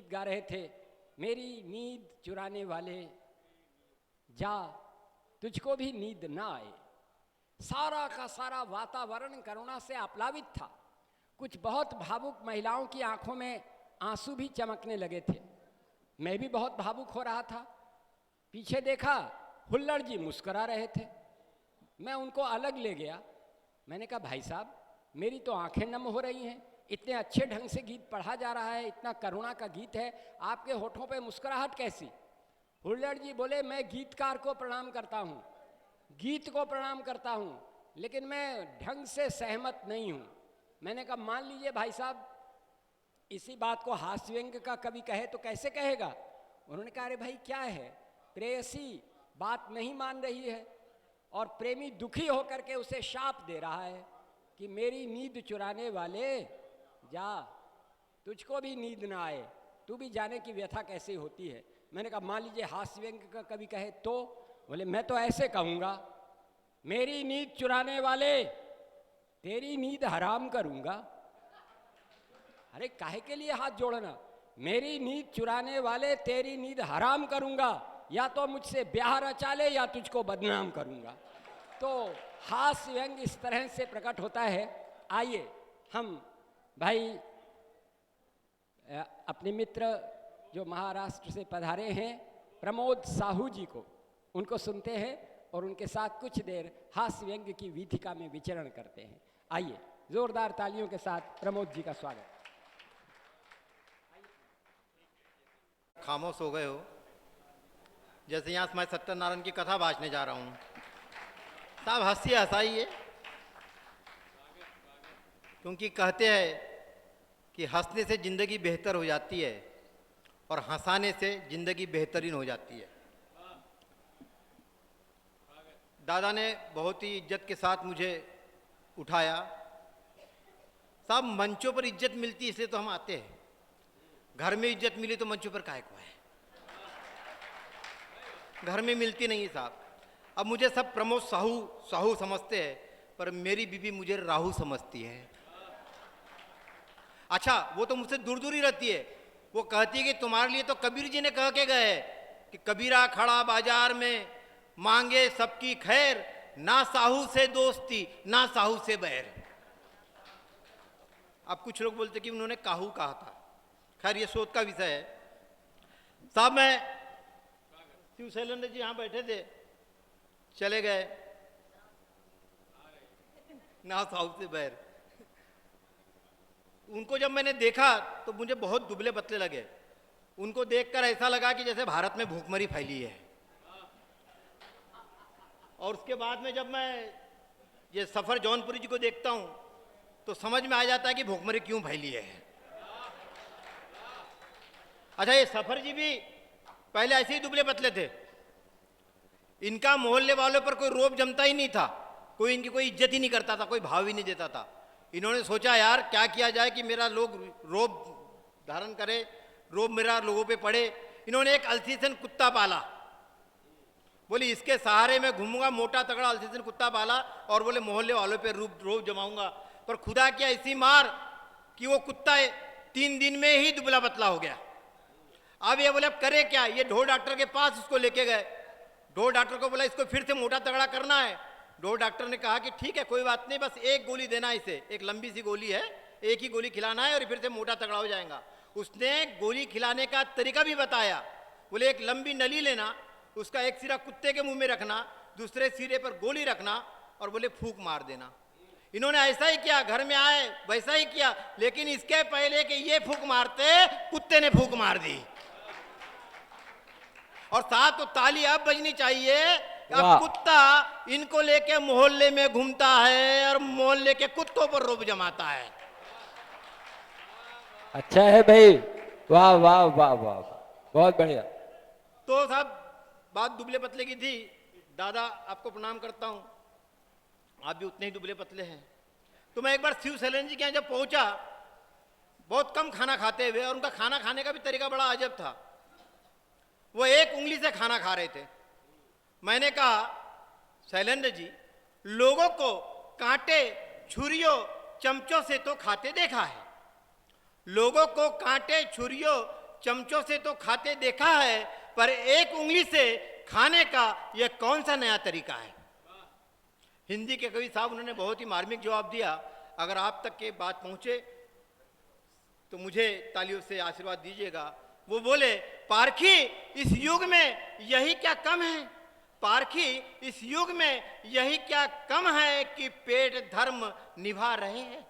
गीत गा रहे थे, मेरी नींद चुराने वाले जा, तुझको भी नींद ना आए। सारा का सारा वातावरण करुणा से आप्लावित था। कुछ बहुत भावुक महिलाओं की आंखों में आंसू भी चमकने लगे थे। मैं भी बहुत भावुक हो रहा था। पीछे देखा, हुल्लड़ जी मुस्कुरा रहे थे। मैं उनको अलग ले गया। मैंने कहा, भाई साहब, मेरी तो आंखें नम हो रही हैं। इतने अच्छे ढंग से गीत पढ़ा जा रहा है, इतना करुणा का गीत है, आपके होठों पे मुस्कुराहट कैसी? हुल्लड़ जी बोले, मैं गीतकार को प्रणाम करता हूँ, गीत को प्रणाम करता हूँ, लेकिन मैं ढंग से सहमत नहीं हूँ। मैंने कहा, मान लीजिए भाई साहब, इसी बात को हास्य व्यंग का कवि कहे तो कैसे कहेगा? उन्होंने कहा, अरे भाई क्या है, प्रेयसी बात नहीं मान रही है और प्रेमी दुखी होकर के उसे शाप दे रहा है कि मेरी नींद चुराने वाले जा, तुझको भी नींद ना आए, तू भी जाने की व्यथा कैसे होती है। मैंने कहा, मान लीजिए हास्य व्यंग का कवि कहे तो? बोले, मैं तो ऐसे कहूँगा, मेरी नींद चुराने वाले तेरी नींद हराम करूँगा। अरे काहे के लिए हाथ जोड़ना? मेरी नींद चुराने वाले तेरी नींद हराम करूँगा, या तो मुझसे ब्याह रचा ले या तुझको बदनाम करूँगा। तो हास्य व्यंग इस तरह से प्रकट होता है। आइए हम भाई अपने मित्र जो महाराष्ट्र से पधारे हैं, प्रमोद साहू जी को, उनको सुनते हैं और उनके साथ कुछ देर हास्य व्यंग की वीथिका में विचरण करते हैं। आइए जोरदार तालियों के साथ प्रमोद जी का स्वागत। खामोश हो गए हो, जैसे यहाँ मैं सत्यनारायण की कथा बाँचने जा रहा हूँ। साहब हंसी हंसाइए, क्योंकि कहते हैं कि हंसने से ज़िंदगी बेहतर हो जाती है और हंसाने से ज़िंदगी बेहतरीन हो जाती है। दादा ने बहुत ही इज्जत के साथ मुझे उठाया। साहब मंचों पर इज्जत मिलती है इसलिए तो हम आते हैं, घर में इज्जत मिली तो मंचों पर काहे को है? घर में मिलती नहीं साहब। अब मुझे सब प्रमोद साहू साहू समझते हैं, पर मेरी बीबी मुझे राहू समझती है। अच्छा, वो तो मुझसे दूर दूर ही रहती है। वो कहती है कि तुम्हारे लिए तो कबीर जी ने कह के गए कि कबीरा खड़ा बाजार में मांगे सबकी खैर, ना साहू से दोस्ती ना साहू से बैर। अब कुछ लोग बोलते कि उन्होंने काहू कहा था। खैर ये शोध का विषय है। साहब मैं शिव शैलेंद्र जी यहाँ बैठे थे, चले गए, ना साहू से बैर। उनको जब मैंने देखा तो मुझे बहुत दुबले पतले लगे। उनको देखकर ऐसा लगा कि जैसे भारत में भूखमरी फैली है। और उसके बाद में जब मैं ये सफर जौनपुरी जी को देखता हूँ तो समझ में आ जाता है कि भूखमरी क्यों फैली है। अच्छा, ये सफर जी भी पहले ऐसे ही दुबले पतले थे। इनका मोहल्ले वालों पर कोई रोब जमता ही नहीं था, कोई इनकी कोई इज्जत ही नहीं करता था, कोई भाव ही नहीं देता था। इन्होंने सोचा यार क्या किया जाए कि मेरा लोग रोब धारण करे, रोब मेरा लोगों पे पड़े। इन्होंने एक अल्सीसन कुत्ता पाला। बोले इसके सहारे में घूमूंगा, मोटा तगड़ा अल्सीसन कुत्ता पाला, और बोले मोहल्ले वालों पे रोब जमाऊंगा। पर खुदा क्या ऐसी मार कि वो कुत्ता 3 दिन में ही दुबला पतला हो गया। अब ये बोले अब करे क्या? ये ढोर डॉक्टर के पास उसको लेके गए। ढोर डॉक्टर को बोला इसको फिर से मोटा तगड़ा करना है। ढोर डॉक्टर ने कहा कि ठीक है कोई बात नहीं, बस एक गोली देना है इसे, एक लंबी सी गोली है, एक ही गोली खिलाना है और फिर से मोटा तगड़ा हो जाएगा। उसने गोली खिलाने का तरीका भी बताया। बोले एक लंबी नली लेना, उसका एक सिरा कुत्ते के मुंह में रखना, दूसरे सिरे पर गोली रखना और बोले फूंक मार देना। इन्होंने ऐसा ही किया, घर में आए वैसा ही किया, लेकिन इसके पहले कि ये फूंक मारते कुत्ते ने फूंक मार दी। और साथ तो ताली अब बजनी चाहिए। अब कुत्ता इनको लेके मोहल्ले में घूमता है और मोहल्ले के कुत्तों पर रोब जमाता है। अच्छा है भाई, वाह वाह वाह वाह, बहुत बढ़िया। तो साहब बात दुबले पतले की थी। दादा आपको प्रणाम करता हूं, आप भी उतने ही दुबले पतले हैं। तो मैं एक बार शिव शैलेंद्र जी के यहाँ जब पहुंचा, बहुत कम खाना खाते हुए, और उनका खाना खाने का भी तरीका बड़ा अजब था। वो एक उंगली से खाना खा रहे थे। मैंने कहा शैलेंद्र जी, लोगों को कांटे छुरियों चमचों से तो खाते देखा है, लोगों को कांटे छुरियों चमचों से तो खाते देखा है, पर एक उंगली से खाने का यह कौन सा नया तरीका है। हिंदी के कवि साहब उन्होंने बहुत ही मार्मिक जवाब दिया। अगर आप तक के बात पहुंचे तो मुझे तालियों से आशीर्वाद दीजिएगा। वो बोले, पारखी इस युग में यही क्या कम है, पारखी इस युग में यही क्या कम है कि पेट धर्म निभा रहे हैं।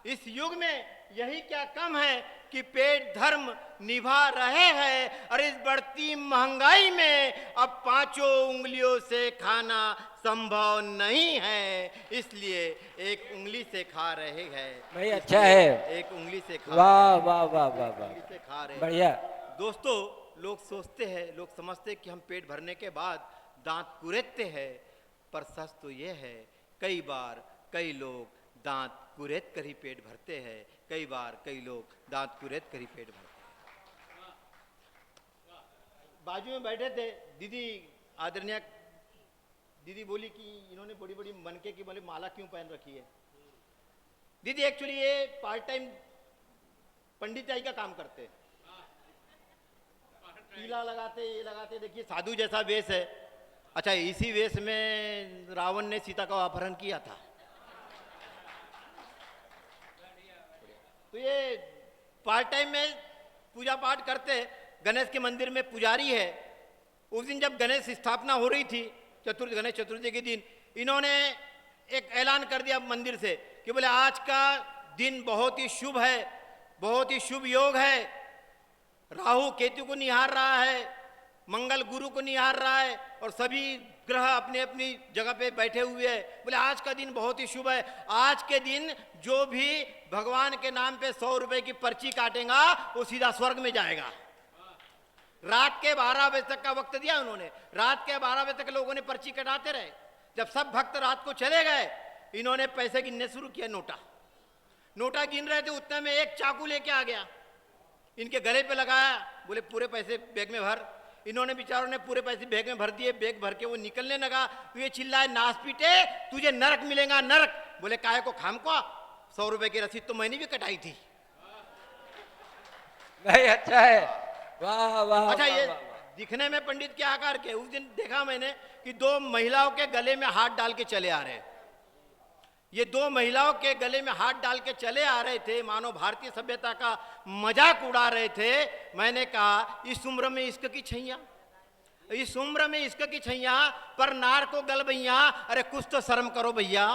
इस युग में यही क्या कम है कि पेट धर्म निभा रहे हैं। और इस बढ़ती महंगाई में अब 5 उंगलियों से खाना संभव नहीं है, इसलिए एक उंगली से खा रहे हैं। भाई अच्छा है, एक उंगली से खा वाह वाह वाह वाह वाह, उंगली से खा रहे हैं। बढ़िया। दोस्तों, लोग सोचते हैं, लोग समझते हैं कि हम पेट भरने के बाद दांत कुरेदते हैं, पर सच तो यह है कई बार कई लोग दांत कुरेद कर ही पेट भरते हैं। कई बार कई लोग दांत कुरेद कर ही पेट भरते हैं। बाजू में बैठे थे दीदी, आदरणीय दीदी बोली कि इन्होंने बड़ी बड़ी मनके की बोली माला क्यों पहन रखी है। दीदी एक्चुअली ये पार्ट टाइम पंडिताई का काम करते हैं, टीला लगाते, ये लगाते, देखिए साधु जैसा वेश है। अच्छा, इसी वेश में रावण ने सीता का अपहरण किया था। तो ये पार्ट टाइम में पूजा पाठ करते। गणेश के मंदिर में पुजारी है। उस दिन जब गणेश स्थापना हो रही थी, गणेश चतुर्थी के दिन, इन्होंने एक ऐलान कर दिया मंदिर से कि बोले आज का दिन बहुत ही शुभ है, बहुत ही शुभ योग है। राहु केतु को निहार रहा है, मंगल गुरु को निहार रहा है, और सभी ग्रह अपनी अपनी जगह पे बैठे हुए हैं। बोले आज का दिन बहुत ही शुभ है। आज के दिन जो भी भगवान के नाम पे 100 रुपए की पर्ची काटेगा वो सीधा स्वर्ग में जाएगा। रात के 12 बजे तक का वक्त दिया उन्होंने। रात के 12 बजे तक लोगों ने पर्ची कटाते रहे। जब सब भक्त रात को चले गए, इन्होंने पैसे गिनने शुरू किया। नोटा गिन रहे थे, उतने में एक चाकू लेके आ गया, इनके गले पे लगाया, बोले पूरे पैसे बैग में भर। इन्होंने बेचारों ने पूरे पैसे बैग में भर दिए। बैग भर के वो निकलने लगा तो ये चिल्लाए, नास पीटे, तुझे नरक मिलेगा नरक। बोले काहे को खाम को, 100 रुपए की रसीद तो मैंने भी कटाई थी। भाई अच्छा है, वाह वाह। अच्छा, ये वाह, दिखने में पंडित के आकार के, उस दिन देखा मैंने कि 2 महिलाओं के गले में हाथ डाल के चले आ रहे हैं। ये 2 महिलाओं के गले में हाथ डाल के चले आ रहे थे, मानो भारतीय सभ्यता का मजाक उड़ा रहे थे। मैंने कहा इस उम्र में इश्क की छैया, इस उम्र में इश्क की छैया, पर नार को गल भैया, अरे कुछ तो शर्म करो भैया।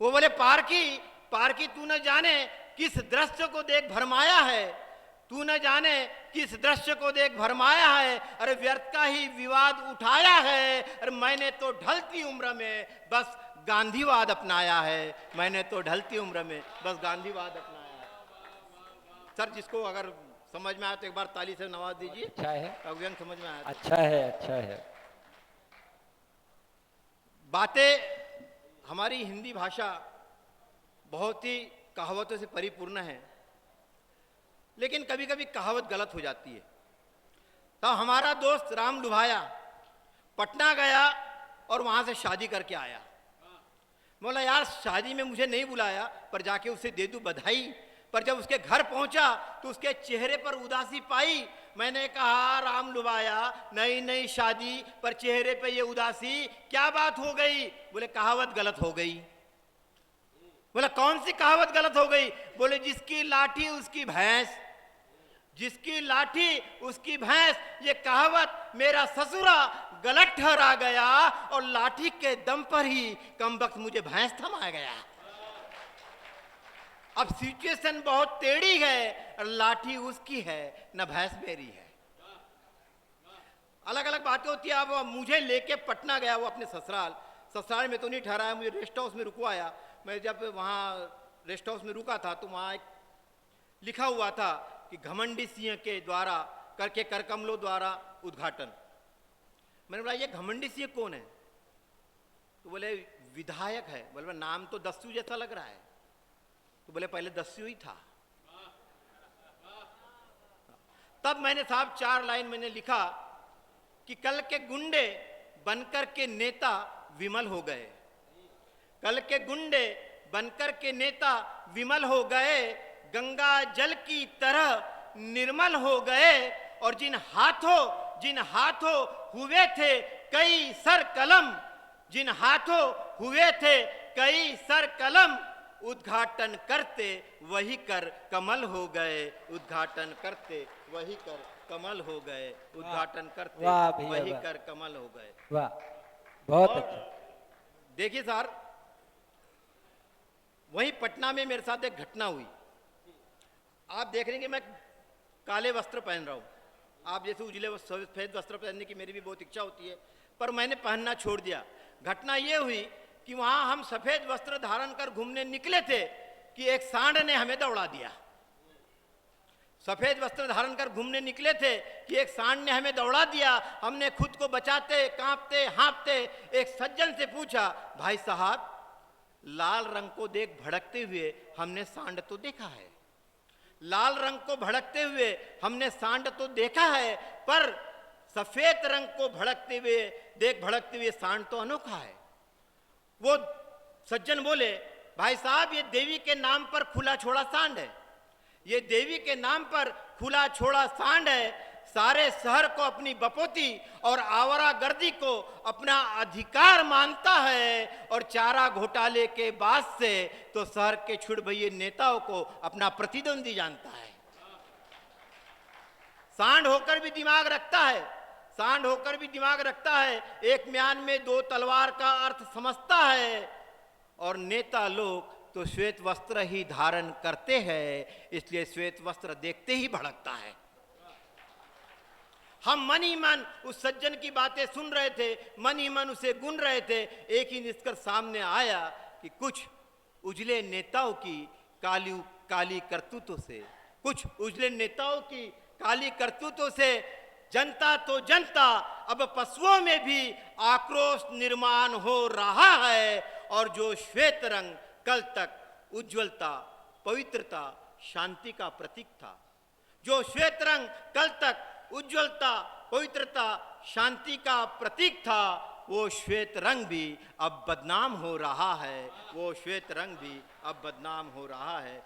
वो बोले पारकी तू न जाने किस दृश्य को देख भरमाया है, तू न जाने किस दृश्य को देख भरमाया है। अरे व्यर्थ का ही विवाद उठाया है। अरे मैंने तो ढलती उम्र में बस गांधीवाद अपनाया है, मैंने तो ढलती उम्र में बस गांधीवाद अपनाया है। सर, जिसको अगर समझ में आया तो एक बार ताली से नवाज दीजिए। अच्छा है, अव्यंग समझ में आया। अच्छा है, अच्छा है। बातें, हमारी हिंदी भाषा बहुत ही कहावतों से परिपूर्ण है, लेकिन कभी कभी कहावत गलत हो जाती है। तो हमारा दोस्त राम लुभाया पटना गया और वहां से शादी करके आया। बोला यार शादी में मुझे नहीं बुलाया, पर जाके उसे दे दूं बधाई। पर जब उसके घर पहुंचा तो उसके चेहरे पर उदासी पाई। मैंने कहा राम लुभाया, नई शादी पर चेहरे पे ये उदासी, क्या बात हो गई? बोले कहावत गलत हो गई। बोला कौन सी कहावत गलत हो गई? बोले जिसकी लाठी उसकी भैंस, जिसकी लाठी उसकी भैंस। ये कहावत मेरा ससुरा गलत ठहरा गया और लाठी के दम पर ही कमबख्त मुझे भैंस थमा गया। अब सिचुएशन बहुत टेढ़ी है, और लाठी उसकी है न भैंस मेरी है। अलग अलग बातें होती है। अब मुझे लेके पटना गया वो अपने ससुराल में तो नहीं ठहराया, मुझे रेस्ट हाउस में रुकवाया। मैं जब वहाँ रेस्ट हाउस में रुका था तो वहाँ एक लिखा हुआ था कि घमंडी सिंह के द्वारा करके करकमलों द्वारा उद्घाटन। मैंने बोला ये घमंडी सिंह कौन है? तो बोले विधायक है। बोले नाम तो दस्यू जैसा लग रहा है। तो बोले पहले दस्यू ही था। तब मैंने साहब 4 लाइन मैंने लिखा कि कल के गुंडे बनकर के नेता विमल हो गए, कल के गुंडे बनकर के नेता विमल हो गए, गंगा जल की तरह निर्मल हो गए, और जिन हाथों हुए थे कई सर कलम, जिन हाथों हुए थे कई सर कलम, उद्घाटन करते वही कर कमल हो गए, उद्घाटन करते वही कर कमल हो गए, उद्घाटन करते वाह भैया, वही वाह। कर कमल हो गए। वाह, बहुत और अच्छा। देखिए सर, वहीं पटना में मेरे साथ एक घटना हुई। आप देख रहे हैं कि मैं काले वस्त्र पहन रहा हूं, आप जैसे उजले सफेद वस्त्र पहनने की मेरी भी बहुत इच्छा होती है, पर मैंने पहनना छोड़ दिया। घटना ये हुई कि वहां हम सफेद वस्त्र धारण कर घूमने निकले थे कि एक सांड ने हमें दौड़ा दिया। सफेद वस्त्र धारण कर घूमने निकले थे कि एक सांड ने हमें दौड़ा दिया। हमने खुद को बचाते, कांपते, हाँपते एक सज्जन से पूछा, भाई साहब, लाल रंग को देख भड़कते हुए हमने सांड तो देखा है, लाल रंग को भड़कते हुए हमने सांड तो देखा है, पर सफेद रंग को भड़कते हुए सांड तो अनोखा है। वो सज्जन बोले, भाई साहब, ये देवी के नाम पर खुला छोड़ा सांड है, ये देवी के नाम पर खुला छोड़ा सांड है। सारे शहर को अपनी बपोती और आवारागर्दी को अपना अधिकार मानता है, और चारा घोटाले के बाद से तो शहर के छुड़भइये नेताओं को अपना प्रतिद्वंदी जानता है। सांड होकर भी दिमाग रखता है, सांड होकर भी दिमाग रखता है, एक म्यान में दो तलवार का अर्थ समझता है। और नेता लोग तो श्वेत वस्त्र ही धारण करते हैं, इसलिए श्वेत वस्त्र देखते ही भड़कता है। हम मन ही मन उस सज्जन की बातें सुन रहे थे, मन ही मन उसे गुन रहे थे। एक ही निष्कर्ष सामने आया कि कुछ उजले नेताओं की काली करतूतों से, कुछ उजले नेताओं की काली करतूतों से जनता तो जनता, अब पशुओं में भी आक्रोश निर्माण हो रहा है। और जो श्वेत रंग कल तक उज्ज्वलता, पवित्रता, शांति का प्रतीक था, जो श्वेत रंग कल तक उज्ज्वलता, पवित्रता, शांति का प्रतीक था, वो श्वेत रंग भी अब बदनाम हो रहा है, वो श्वेत रंग भी अब बदनाम हो रहा है।